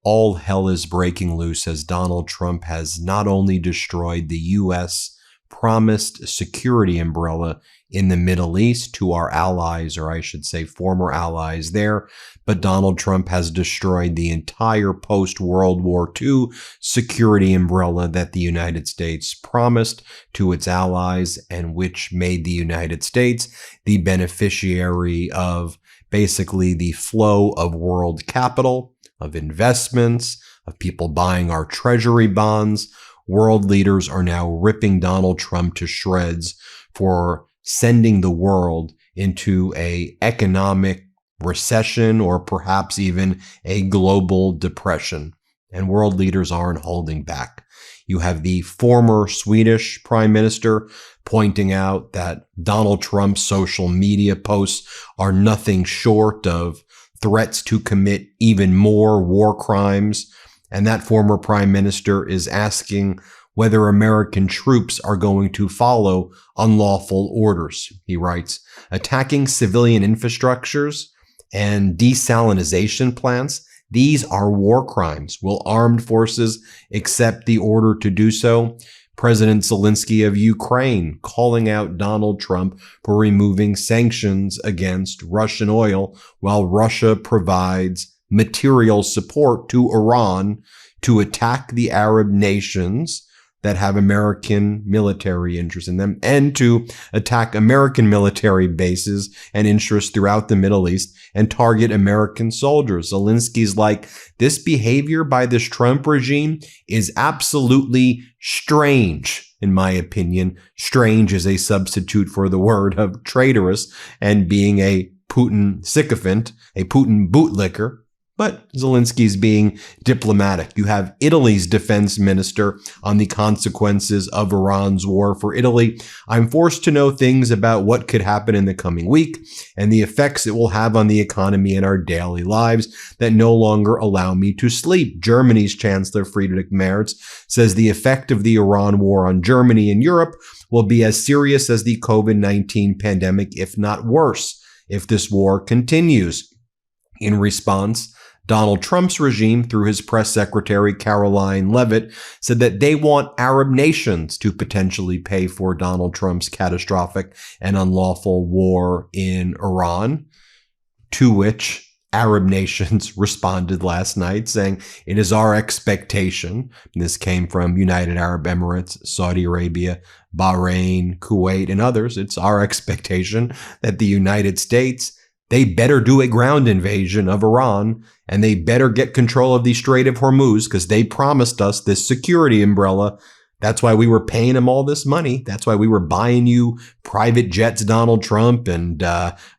all hell is breaking loose as Donald Trump has not only destroyed the U.S. promised security umbrella in the Middle East to our allies, or I should say former allies there, but Donald Trump has destroyed the entire post-World War II security umbrella that the United States promised to its allies and which made the United States the beneficiary of basically the flow of world capital, of investments, of people buying our treasury bonds. World leaders are now ripping Donald Trump to shreds for sending the world into an economic recession or perhaps even a global depression. And world leaders aren't holding back. You have the former Swedish prime minister pointing out that Donald Trump's social media posts are nothing short of threats to commit even more war crimes. And that former prime minister is asking whether American troops are going to follow unlawful orders. He writes, attacking civilian infrastructures and desalination plants, these are war crimes. Will armed forces accept the order to do so? President Zelensky of Ukraine calling out Donald Trump for removing sanctions against Russian oil while Russia provides material support to Iran to attack the Arab nations that have American military interests in them and to attack American military bases and interests throughout the Middle East and target American soldiers. Zelensky's like, this behavior by this Trump regime is absolutely strange, in my opinion. Strange is a substitute for the word of traitorous and being a Putin sycophant, a Putin bootlicker. But Zelensky's being diplomatic. You have Italy's defense minister on the consequences of Iran's war for Italy. I'm forced to know things about what could happen in the coming week and the effects it will have on the economy and our daily lives that no longer allow me to sleep. Germany's Chancellor Friedrich Merz says the effect of the Iran war on Germany and Europe will be as serious as the COVID-19 pandemic, if not worse, if this war continues. In response, Donald Trump's regime, through his press secretary, Caroline Leavitt, said that they want Arab nations to potentially pay for Donald Trump's catastrophic and unlawful war in Iran, to which Arab nations responded last night saying, it is our expectation, and this came from United Arab Emirates, Saudi Arabia, Bahrain, Kuwait, and others, it's our expectation that the United States, they better do a ground invasion of Iran and they better get control of the Strait of Hormuz because they promised us this security umbrella. That's why we were paying them all this money. That's why we were buying you private jets, Donald Trump, and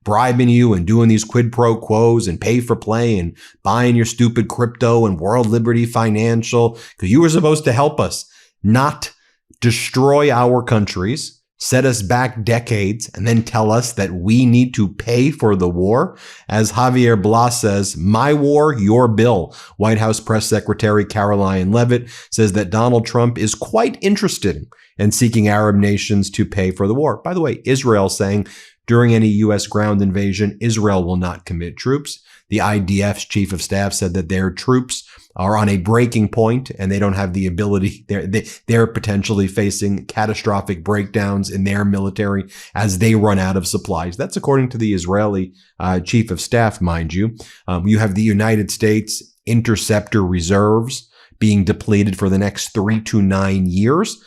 bribing you and doing these quid pro quos and pay for play and buying your stupid crypto and World Liberty Financial because you were supposed to help us, not destroy our countries, set us back decades, and then tell us that we need to pay for the war. As Javier Blas says, my war, your bill. White House Press Secretary Caroline Leavitt says that Donald Trump is quite interested in seeking Arab nations to pay for the war. By the way, Israel saying during any U.S. ground invasion, Israel will not commit troops. The IDF's chief of staff said that their troops are on a breaking point and they don't have the ability. They're potentially facing catastrophic breakdowns in their military as they run out of supplies. That's according to the Israeli chief of staff, mind you. You have the United States interceptor reserves being depleted for the next 3 to 9 years.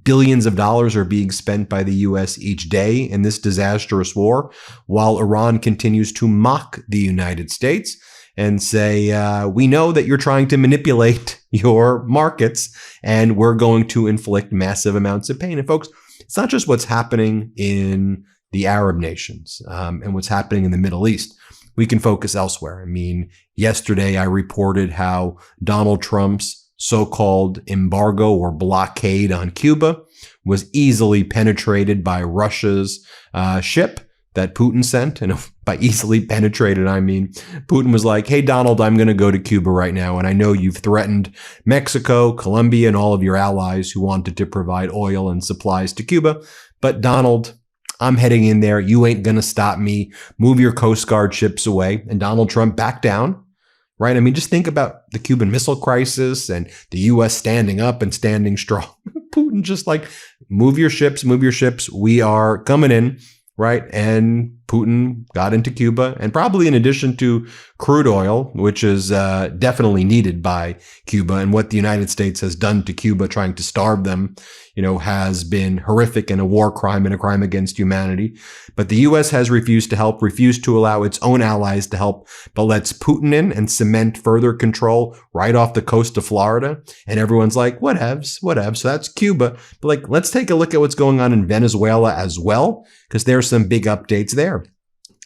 Billions of dollars are being spent by the U.S. each day in this disastrous war, while Iran continues to mock the United States and say, we know that you're trying to manipulate your markets and we're going to inflict massive amounts of pain. And folks, it's not just what's happening in the Arab nations and what's happening in the Middle East. We can focus elsewhere. I mean, yesterday I reported how Donald Trump's so-called embargo or blockade on Cuba was easily penetrated by Russia's ship that Putin sent. And by easily penetrated, I mean, Putin was like, hey, Donald, I'm going to go to Cuba right now. And I know you've threatened Mexico, Colombia, and all of your allies who wanted to provide oil and supplies to Cuba. But Donald, I'm heading in there. You ain't going to stop me. Move your Coast Guard ships away. And Donald Trump backed down. right? I mean, just think about the Cuban Missile Crisis and the U.S. standing up and standing strong. Putin just like, move your ships, we are coming in, right? And Putin got into Cuba, and probably in addition to crude oil, which is definitely needed by Cuba, and what the United States has done to Cuba, trying to starve them, has been horrific and a war crime and a crime against humanity. But the U.S. has refused to help, refused to allow its own allies to help, but lets Putin in and cement further control right off the coast of Florida. And everyone's like, whatevs. So that's Cuba. But like, let's take a look at what's going on in Venezuela as well, because there's some big updates there.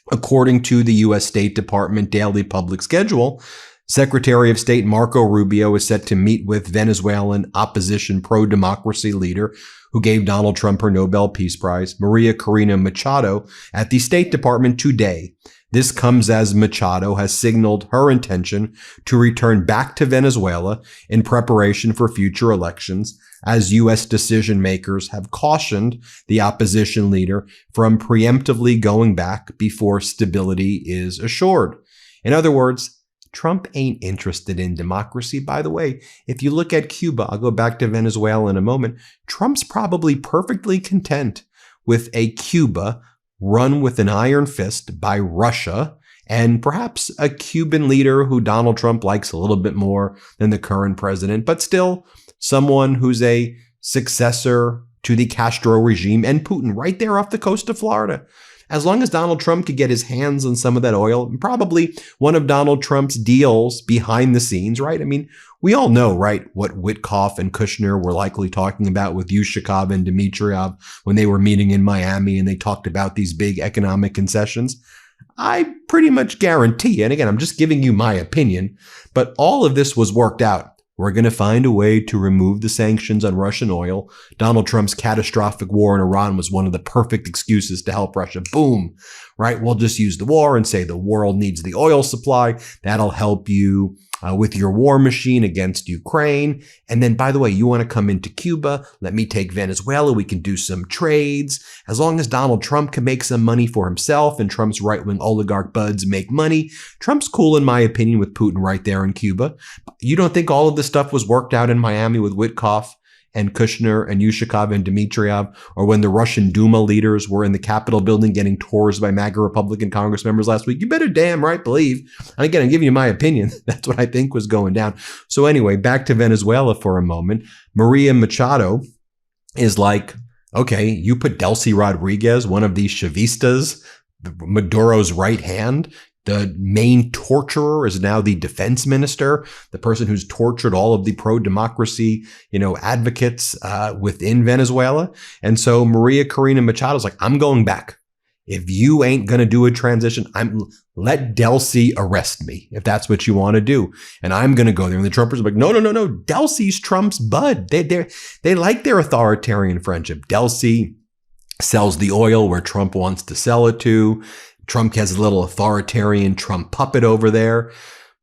According to the U.S. State Department Daily Public Schedule, Secretary of State Marco Rubio is set to meet with Venezuelan opposition pro-democracy leader who gave Donald Trump her Nobel Peace Prize, Maria Corina Machado, at the State Department today. This comes as Machado has signaled her intention to return back to Venezuela in preparation for future elections, as U.S. decision makers have cautioned the opposition leader from preemptively going back before stability is assured. In other words, Trump ain't interested in democracy. By the way, if you look at Cuba, I'll go back to Venezuela in a moment, Trump's probably perfectly content with a Cuba run with an iron fist by Russia, and perhaps a Cuban leader who Donald Trump likes a little bit more than the current president, but still someone who's a successor to the Castro regime and Putin right there off the coast of Florida. As long as Donald Trump could get his hands on some of that oil, probably one of Donald Trump's deals behind the scenes, right? I mean, we all know, right, what Witkoff and Kushner were likely talking about with Yushakov and Dmitriev when they were meeting in Miami and they talked about these big economic concessions. I pretty much guarantee, and again, I'm just giving you my opinion, but all of this was worked out. We're going to find a way to remove the sanctions on Russian oil. Donald Trump's catastrophic war in Iran was one of the perfect excuses to help Russia. Boom, right? We'll just use the war and say the world needs the oil supply. That'll help you with your war machine against Ukraine. And then, by the way, you want to come into Cuba? Let me take Venezuela. We can do some trades. As long as Donald Trump can make some money for himself and Trump's right-wing oligarch buds make money, Trump's cool, in my opinion, with Putin right there in Cuba. You don't think all of this stuff was worked out in Miami with Witkoff and Kushner and Yushakov and Dmitriev, or when the Russian Duma leaders were in the Capitol building getting tours by MAGA Republican Congress members last week? You better damn right believe. And again, I'm giving you my opinion. That's what I think was going down. So anyway, back to Venezuela for a moment. Maria Machado is like, okay, you put Delcy Rodriguez, one of these Chavistas, Maduro's right hand. The main torturer is now the defense minister, the person who's tortured all of the pro-democracy, advocates within Venezuela. And so Maria Corina Machado's like, I'm going back. If you ain't going to do a transition, let Delcy arrest me if that's what you want to do. And I'm going to go there. And the Trumpers are like, no. Delcy's Trump's bud. They like their authoritarian friendship. Delcy sells the oil where Trump wants to sell it to. Trump has a little authoritarian Trump puppet over there.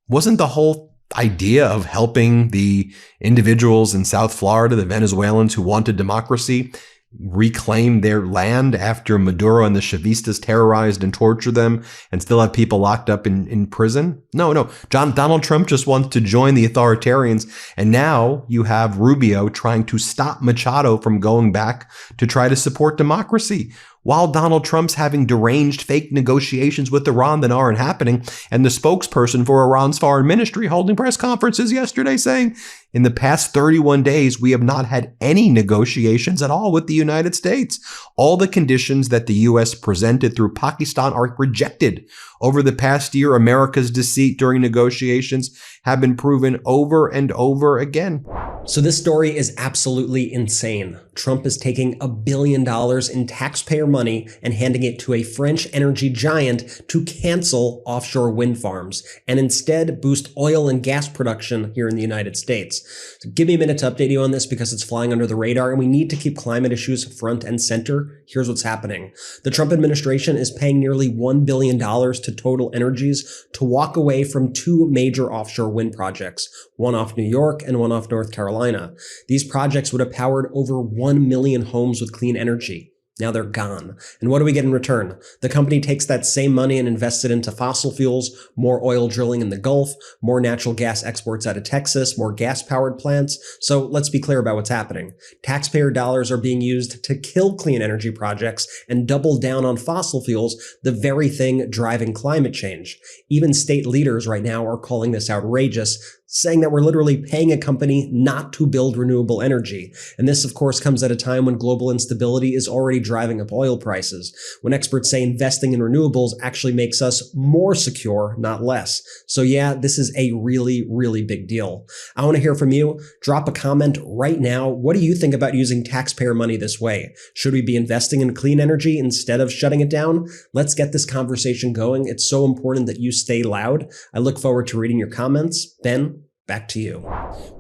Wasn't the whole idea of helping the individuals in South Florida, the Venezuelans who wanted democracy, reclaim their land after Maduro and the Chavistas terrorized and tortured them and still have people locked up in prison? No. Donald Trump just wants to join the authoritarians. And now you have Rubio trying to stop Machado from going back to try to support democracy, while Donald Trump's having deranged fake negotiations with Iran that aren't happening, and the spokesperson for Iran's foreign ministry holding press conferences yesterday saying, in the past 31 days, we have not had any negotiations at all with the United States. All the conditions that the U.S. presented through Pakistan are rejected. Over the past year, America's deceit during negotiations have been proven over and over again. So this story is absolutely insane. Trump is taking $1 billion in taxpayer money and handing it to a French energy giant to cancel offshore wind farms and instead boost oil and gas production here in the United States. So give me a minute to update you on this because it's flying under the radar and we need to keep climate issues front and center. Here's what's happening. The Trump administration is paying nearly $1 billion to Total Energies to walk away from two major offshore wind projects, one off New York and one off North Carolina. These projects would have powered over 1 million homes with clean energy. Now they're gone. And what do we get in return? The company takes that same money and invests it into fossil fuels, more oil drilling in the Gulf, more natural gas exports out of Texas, more gas-powered plants. So let's be clear about what's happening. Taxpayer dollars are being used to kill clean energy projects and double down on fossil fuels, the very thing driving climate change. Even state leaders right now are calling this outrageous, saying that we're literally paying a company not to build renewable energy. And this, of course, comes at a time when global instability is already driving up oil prices, when experts say investing in renewables actually makes us more secure, not less. So yeah, this is a really, really big deal. I want to hear from you. Drop a comment right now. What do you think about using taxpayer money this way? Should we be investing in clean energy instead of shutting it down? Let's get this conversation going. It's so important that you stay loud. I look forward to reading your comments. Ben, back to you.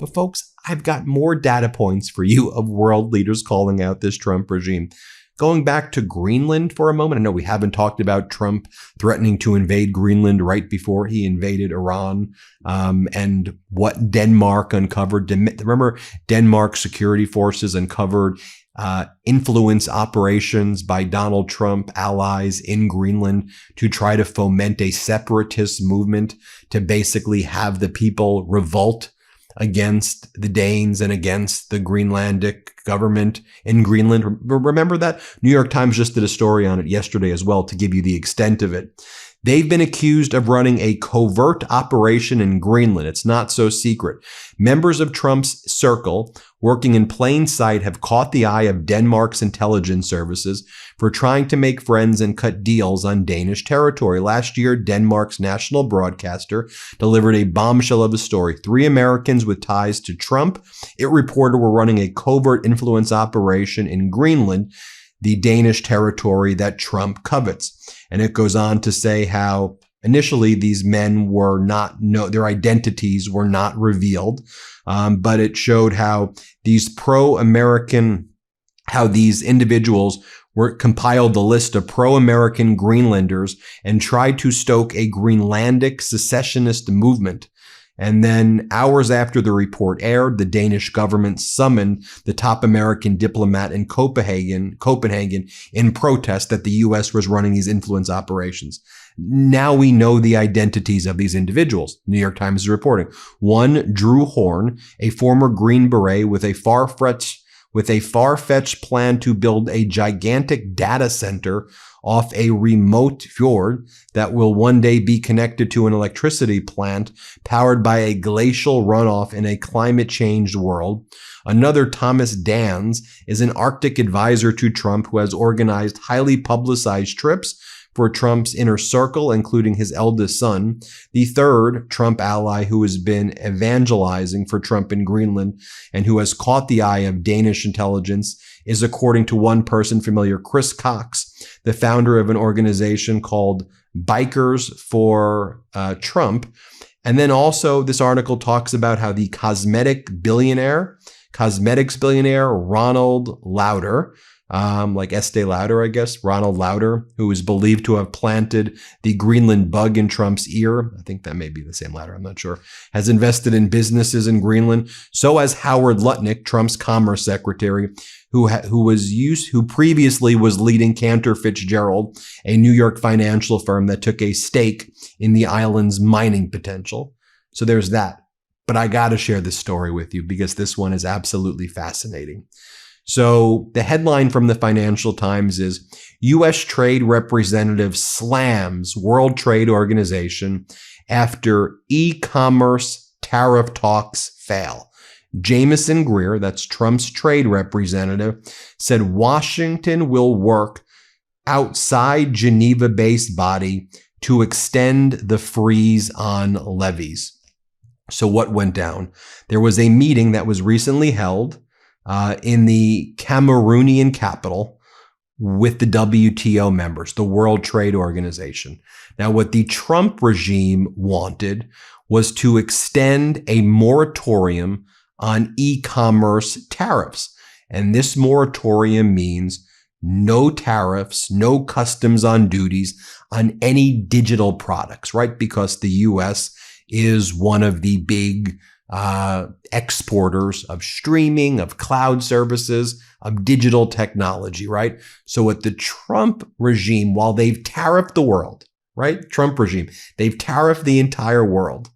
But folks, I've got more data points for you of world leaders calling out this Trump regime. Going back to Greenland for a moment, I know we haven't talked about Trump threatening to invade Greenland right before he invaded Iran, and what Denmark uncovered. Remember, Denmark security forces uncovered influence operations by Donald Trump allies in Greenland to try to foment a separatist movement to basically have the people revolt against the Danes and against the Greenlandic government in Greenland. Remember that? New York Times just did a story on it yesterday as well to give you the extent of it. They've been accused of running a covert operation in Greenland. It's not so secret. Members of Trump's circle, working in plain sight, have caught the eye of Denmark's intelligence services for trying to make friends and cut deals on Danish territory. Last year, Denmark's national broadcaster delivered a bombshell of a story. 3 Americans with ties to Trump, it reported, were running a covert influence operation in Greenland, the Danish territory that Trump covets. And it goes on to say how initially these men were not, their identities were not revealed, but it showed how these pro-American, how these individuals were compiled the list of pro-American Greenlanders and tried to stoke a Greenlandic secessionist movement. And then hours after the report aired, the Danish government summoned the top American diplomat in Copenhagen in protest that the U.S. was running these influence operations. Now we know the identities of these individuals. New York Times is reporting. One, Drew Horn, a former Green Beret with a far-fetched plan to build a gigantic data center off a remote fjord that will one day be connected to an electricity plant powered by a glacial runoff in a climate-changed world. Another, Thomas Dans, is an Arctic advisor to Trump who has organized highly publicized trips for Trump's inner circle, including his eldest son. The third, Trump ally who has been evangelizing for Trump in Greenland and who has caught the eye of Danish intelligence, is, according to one person familiar, Chris Cox, the founder of an organization called Bikers for Trump. And then also this article talks about how the cosmetics billionaire Ronald Lauder, like Estee Lauder, I guess, Ronald Lauder, who is believed to have planted the Greenland bug in Trump's ear. I think that may be the same Lauder, I'm not sure, has invested in businesses in Greenland. So has Howard Lutnick, Trump's commerce secretary, who previously was leading Cantor Fitzgerald, a New York financial firm that took a stake in the island's mining potential. So there's that. But I got to share this story with you because this one is absolutely fascinating. So the headline from the Financial Times is U.S. Trade Representative slams World Trade Organization after e-commerce tariff talks fail. Jamieson Greer, that's Trump's trade representative, said Washington will work outside Geneva-based body to extend the freeze on levies. So what went down? There was a meeting that was recently held in the Cameroonian capital with the WTO members, the World Trade Organization. Now, what the Trump regime wanted was to extend a moratorium on e-commerce tariffs. And this moratorium means no tariffs, no customs on duties on any digital products, right? Because the U.S. is one of the big exporters of streaming, of cloud services, of digital technology, right? So with the Trump regime, while they've tariffed the world, right? Trump regime, they've tariffed the entire world.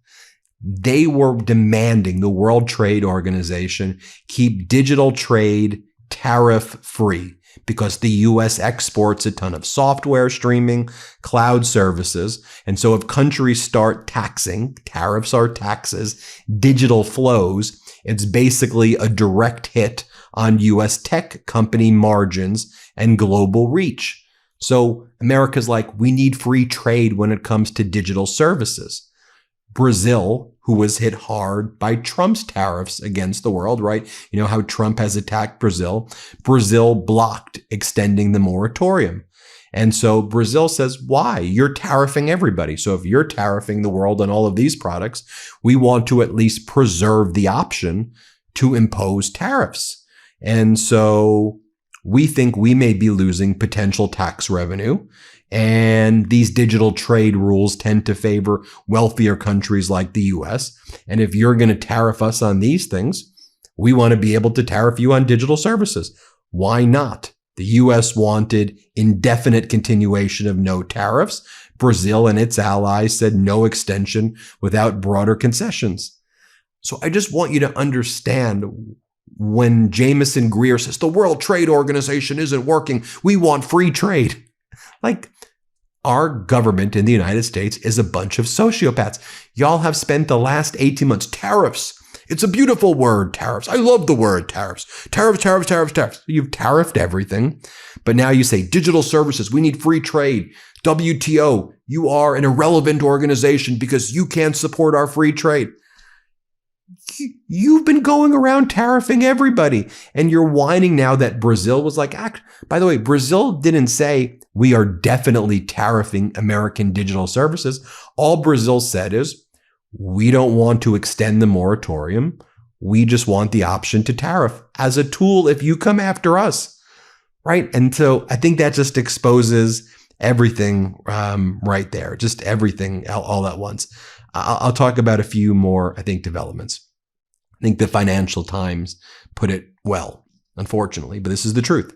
They were demanding the World Trade Organization keep digital trade tariff free because the U.S. exports a ton of software streaming, cloud services. And so if countries start taxing, tariffs are taxes, digital flows, it's basically a direct hit on U.S. tech company margins and global reach. So America's like, we need free trade when it comes to digital services. Brazil, who was hit hard by Trump's tariffs against the world, right? You know how Trump has attacked Brazil. Brazil blocked extending the moratorium. And so Brazil says, why? You're tariffing everybody. So if you're tariffing the world on all of these products, we want to at least preserve the option to impose tariffs. And so we think we may be losing potential tax revenue. And these digital trade rules tend to favor wealthier countries like the US. And if you're going to tariff us on these things, we want to be able to tariff you on digital services. Why not? The US wanted indefinite continuation of no tariffs. Brazil and its allies said no extension without broader concessions. So I just want you to understand when Jameson Greer says the World Trade Organization isn't working, we want free trade. Like, our government in the United States is a bunch of sociopaths. Y'all have spent the last 18 months, tariffs. It's a beautiful word, tariffs. I love the word tariffs. Tariffs, tariffs, tariffs, tariffs. You've tariffed everything. But now you say digital services. We need free trade. WTO, you are an irrelevant organization because you can't support our free trade. You've been going around tariffing everybody. And you're whining now that Brazil was like, by the way, Brazil didn't say we are definitely tariffing American digital services. All Brazil said is we don't want to extend the moratorium. We just want the option to tariff as a tool if you come after us. Right. And so I think that just exposes everything right there, just everything all at once. I'll talk about a few more, I think, developments. I think the Financial Times put it well, unfortunately, but this is the truth.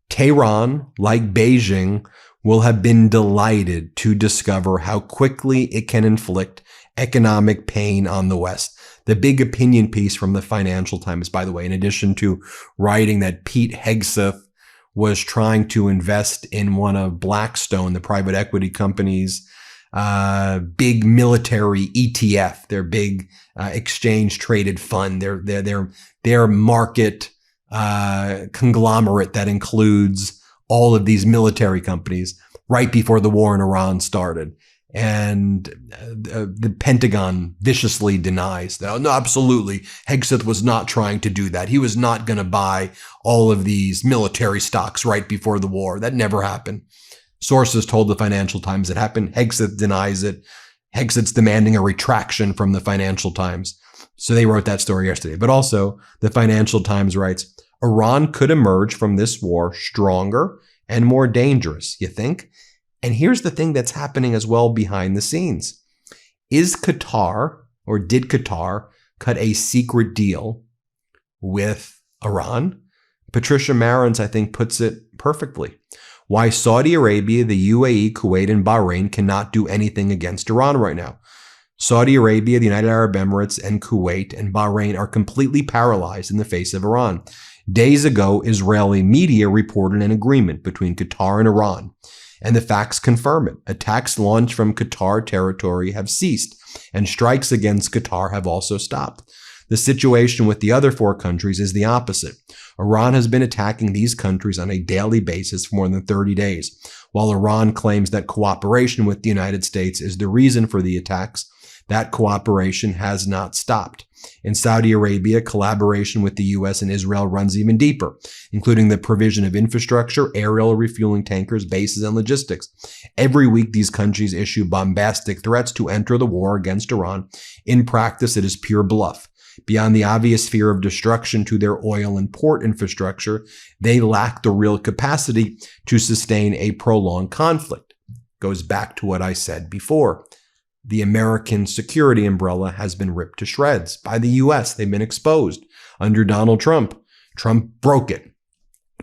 Tehran, like Beijing, will have been delighted to discover how quickly it can inflict economic pain on the West. The big opinion piece from the Financial Times, by the way, in addition to writing that Pete Hegseth was trying to invest in one of Blackstone, the private equity company's big military ETF, their big exchange traded fund, their market conglomerate that includes all of these military companies right before the war in Iran started. And the Pentagon viciously denies that. No, absolutely. Hegseth was not trying to do that. He was not going to buy all of these military stocks right before the war. That never happened. Sources told the Financial Times it happened. Hegseth denies it. Hegseth's demanding a retraction from the Financial Times. So they wrote that story yesterday. But also, the Financial Times writes, Iran could emerge from this war stronger and more dangerous, you think? And here's the thing that's happening as well behind the scenes. Is Qatar, or did Qatar, cut a secret deal with Iran? Patricia Marins, I think, puts it perfectly. Why Saudi Arabia, the UAE, Kuwait, and Bahrain cannot do anything against Iran right now. Saudi Arabia, the United Arab Emirates, and Kuwait and Bahrain are completely paralyzed in the face of Iran. Days ago, Israeli media reported an agreement between Qatar and Iran, and the facts confirm it. Attacks launched from Qatar territory have ceased, and strikes against Qatar have also stopped. The situation with the other four countries is the opposite. Iran has been attacking these countries on a daily basis for more than 30 days. While Iran claims that cooperation with the United States is the reason for the attacks, that cooperation has not stopped. In Saudi Arabia, collaboration with the U.S. and Israel runs even deeper, including the provision of infrastructure, aerial refueling tankers, bases, and logistics. Every week, these countries issue bombastic threats to enter the war against Iran. In practice, it is pure bluff. Beyond the obvious fear of destruction to their oil and port infrastructure, they lack the real capacity to sustain a prolonged conflict. Goes back to what I said before. the American security umbrella has been ripped to shreds by the U.S. They've been exposed under Donald Trump. Trump broke it.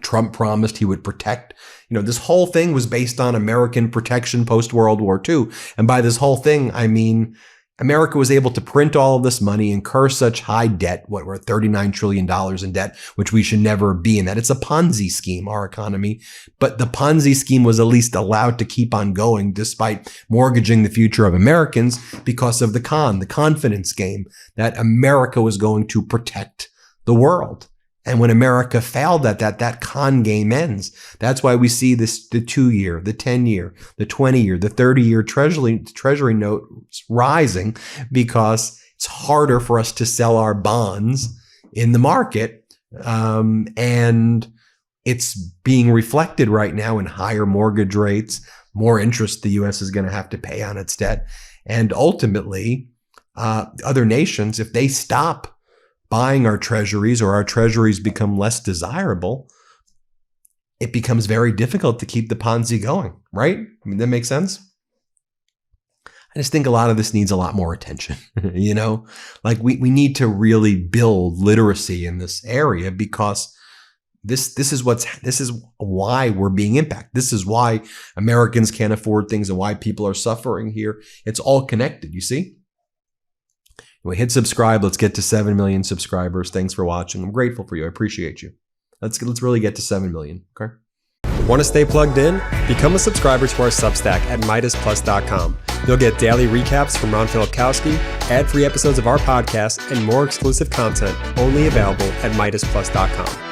Trump promised he would protect. This whole thing was based on American protection post-World War II. And by this whole thing, I mean, America was able to print all of this money, incur such high debt, what we're at $39 trillion in debt, which we should never be in that. It's a Ponzi scheme, our economy. But the Ponzi scheme was at least allowed to keep on going despite mortgaging the future of Americans because of the confidence game that America was going to protect the world. And when America failed at that con game ends. That's why we see the 2-year, the 10-year, the 20-year, the 30-year treasury notes rising because it's harder for us to sell our bonds in the market. And it's being reflected right now in higher mortgage rates, more interest the U.S. is going to have to pay on its debt. And ultimately, other nations, if they stop buying our treasuries or our treasuries become less desirable, it becomes very difficult to keep the Ponzi going, right? I mean, that makes sense. I just think a lot of this needs a lot more attention, Like we need to really build literacy in this area because this is why we're being impacted. This is why Americans can't afford things and why people are suffering here. It's all connected, you see? Anyway, hit subscribe. Let's get to 7 million subscribers. Thanks for watching. I'm grateful for you. I appreciate you. Let's really get to 7 million. Okay. Want to stay plugged in? Become a subscriber to our Substack at MeidasPlus.com. You'll get daily recaps from Ron Filipkowski, ad-free episodes of our podcast, and more exclusive content only available at MeidasPlus.com.